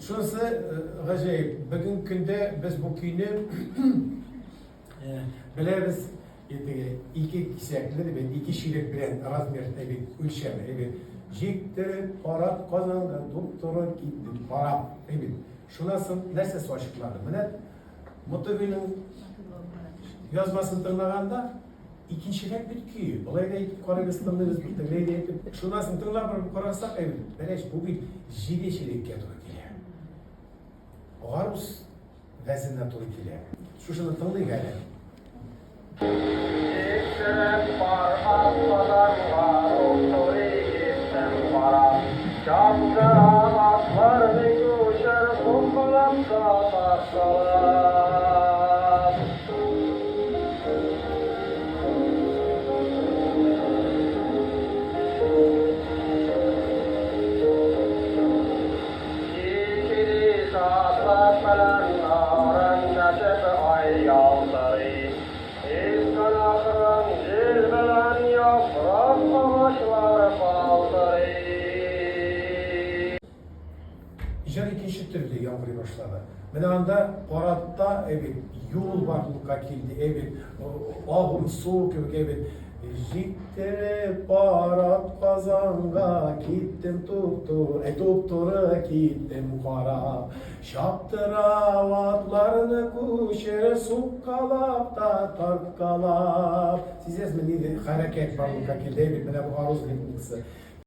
Şunisi g'ajayip. Bugün günde biz bu kuyni biliriz. İki kişilikli ve iki şiirlik bilen razmerinde bir ölçemi. Jiktir, parat kazandı, doktora gitti, para. Şunasın nesnesi açıkladı. Mene Mutabinin yazmasını tırnağında ikincilik bir küyü. Olayda iki Kore'nin biz bir şunasın tırnağı bir korarsak beleş bu bir jide şiirlik doğru geliyor. Ağarus vezinle doğru geliyor. Şunu tırnağı geliyor. İşte var atmadan var doktori gittim para. Çapkın atlar ve kuşar sokulapsa taşlar. İkili zatlar falan naran neşep ay yaldırı. İlkan akran cilvelen yaprak savaşlar kaldırı. İşte ikinci türlü yağmur başladı. Bana anda Korat'ta yol varlıkla geldi, ahım soğuk Jiktere parat kazanga gittim doktora gittim kara. Şaptıravatlarını kuşer sukkalap da tartkalap. Siz yazmayın hareket varlıkla geldi, bana bu aruz gitmesi.